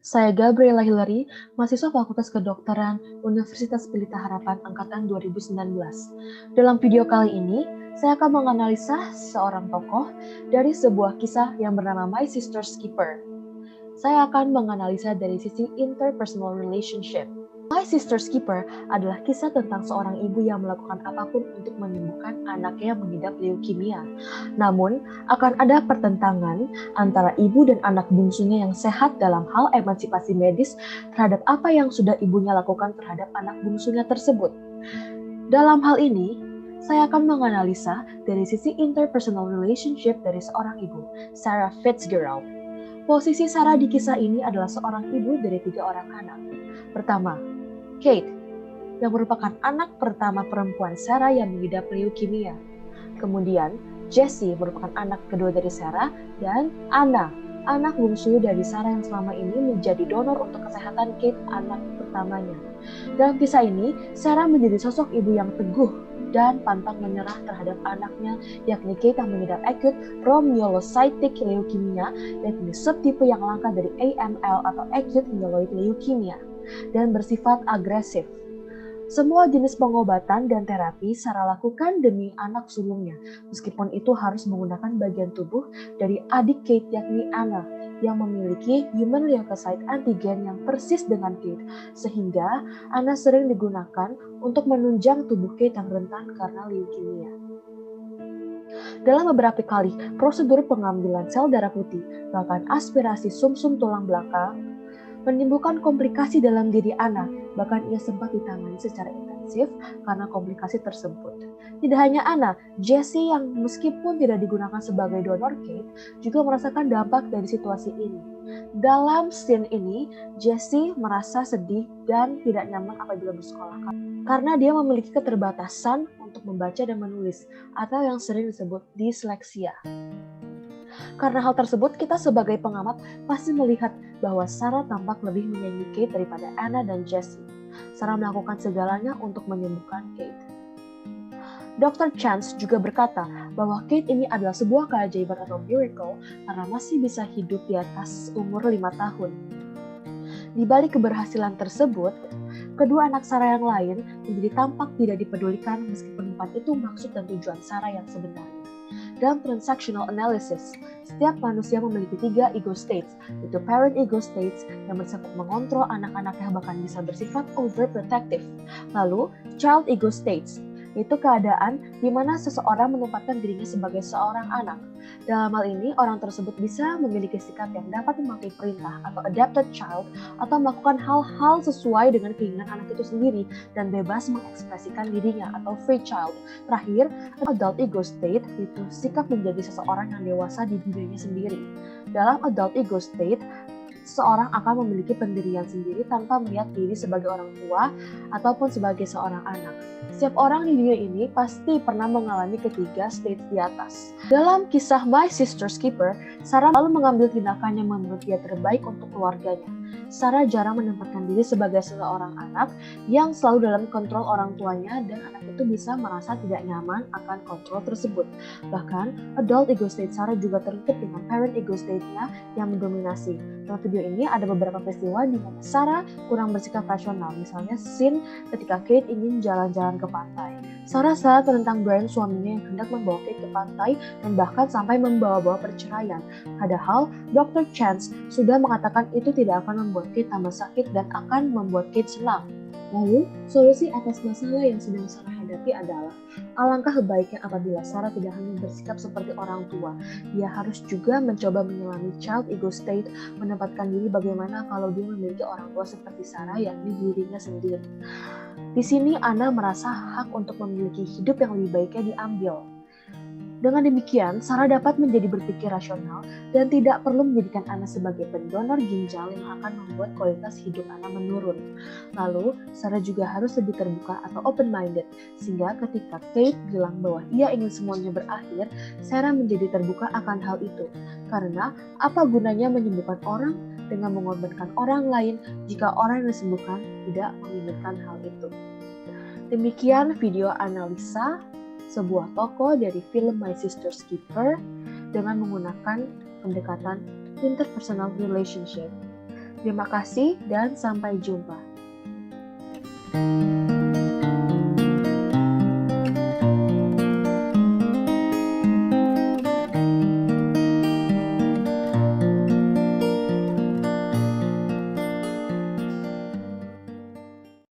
Saya Gabriela Hillary, mahasiswa Fakultas Kedokteran Universitas Pelita Harapan Angkatan 2019. Dalam video kali ini, saya akan menganalisa seorang tokoh dari sebuah kisah yang bernama My Sister's Keeper. Saya akan menganalisa dari sisi interpersonal relationship. My Sister's Keeper adalah kisah tentang seorang ibu yang melakukan apapun untuk menyembuhkan anaknya yang mengidap leukemia. Namun, akan ada pertentangan antara ibu dan anak bungsunya yang sehat dalam hal emansipasi medis terhadap apa yang sudah ibunya lakukan terhadap anak bungsunya tersebut. Dalam hal ini, saya akan menganalisa dari sisi interpersonal relationship dari seorang ibu, Sarah Fitzgerald. Posisi Sarah di kisah ini adalah seorang ibu dari 3 orang anak. Pertama, Kate, yang merupakan anak pertama perempuan Sarah yang mengidap leukemia. Kemudian, Jessie merupakan anak kedua dari Sarah, dan Anna, anak bungsu dari Sarah yang selama ini menjadi donor untuk kesehatan Kate, anak pertamanya. Dalam kisah ini, Sarah menjadi sosok ibu yang teguh dan pantang menyerah terhadap anaknya, yakni Kate yang mengidap acute rhomyocytic leukemia, yakni subtipe yang langka dari AML atau acute myeloid leukemia, dan bersifat agresif. Semua jenis pengobatan dan terapi Sarah lakukan demi anak sulungnya, meskipun itu harus menggunakan bagian tubuh dari adik Kate yakni Anna, yang memiliki human leukocyte antigen yang persis dengan Kate, sehingga Anna sering digunakan untuk menunjang tubuh Kate yang rentan karena leukemia. Dalam beberapa kali prosedur pengambilan sel darah putih, bahkan aspirasi sumsum tulang belakang, menimbulkan komplikasi dalam diri Anna, bahkan ia sempat ditangani secara intensif karena komplikasi tersebut. Tidak hanya Anna, Jessie yang meskipun tidak digunakan sebagai donor Kate, juga merasakan dampak dari situasi ini. Dalam scene ini, Jessie merasa sedih dan tidak nyaman apabila bersekolah, karena dia memiliki keterbatasan untuk membaca dan menulis, atau yang sering disebut disleksia. Karena hal tersebut, kita sebagai pengamat pasti melihat bahwa Sarah tampak lebih menyayangi Kate daripada Anna dan Jessie. Sarah melakukan segalanya untuk menyembuhkan Kate. Dr. Chance juga berkata bahwa Kate ini adalah sebuah keajaiban atau miracle karena masih bisa hidup di atas umur 5 tahun. Di balik keberhasilan tersebut, kedua anak Sarah yang lain menjadi tampak tidak dipedulikan meskipun bukan itu maksud dan tujuan Sarah yang sebenarnya. Dalam transactional analysis, setiap manusia memiliki 3 ego states, yaitu parent ego states yang bersifat mengontrol anak-anaknya bahkan bisa bersifat overprotective. Lalu, child ego states, yaitu keadaan di mana seseorang menempatkan dirinya sebagai seorang anak. Dalam hal ini, orang tersebut bisa memiliki sikap yang dapat mematuhi perintah atau adapted child atau melakukan hal-hal sesuai dengan keinginan anak itu sendiri dan bebas mengekspresikan dirinya atau free child. Terakhir, adult ego state yaitu sikap menjadi seseorang yang dewasa di dirinya sendiri. Dalam adult ego state, seseorang akan memiliki pendirian sendiri tanpa melihat diri sebagai orang tua ataupun sebagai seorang anak. Setiap orang di dunia ini pasti pernah mengalami ketiga stage di atas. Dalam kisah My Sister's Keeper, Sarah lalu mengambil tindakan yang menurut dia terbaik untuk keluarganya. Sarah jarang menempatkan diri sebagai seorang anak yang selalu dalam kontrol orang tuanya dan anak itu bisa merasa tidak nyaman akan kontrol tersebut. Bahkan, adult ego state Sarah juga tertutup dengan parent ego state-nya yang mendominasi. Dalam video ini ada beberapa peristiwa di mana Sarah kurang bersikap rasional, misalnya scene ketika Kate ingin jalan-jalan ke pantai. Sarah sangat menentang Brian suaminya yang hendak membawa Kate ke pantai dan bahkan sampai membawa-bawa perceraian. Padahal Dr. Chance sudah mengatakan itu tidak akan membuat Kate tambah sakit dan akan membuat Kate senang. Lalu, solusi atas masalah yang sedang Sarah hadapi adalah alangkah baiknya apabila Sarah tidak hanya bersikap seperti orang tua, dia harus juga mencoba menyelami child ego state, menempatkan diri bagaimana kalau dia memiliki orang tua seperti Sarah, yakni dirinya sendiri. Di sini Anna merasa hak untuk memiliki hidup yang lebih baiknya diambil. Dengan demikian, Sarah dapat menjadi berpikir rasional dan tidak perlu menjadikan Anna sebagai pendonor ginjal yang akan membuat kualitas hidup Anna menurun. Lalu, Sarah juga harus lebih terbuka atau open-minded, sehingga ketika Kate bilang bahwa ia ingin semuanya berakhir, Sarah menjadi terbuka akan hal itu. Karena, apa gunanya menyembuhkan orang dengan mengorbankan orang lain jika orang yang disembuhkan tidak menginginkan hal itu. Demikian video analisa sebuah tokoh dari film My Sister's Keeper dengan menggunakan pendekatan interpersonal relationship. Terima kasih dan sampai jumpa.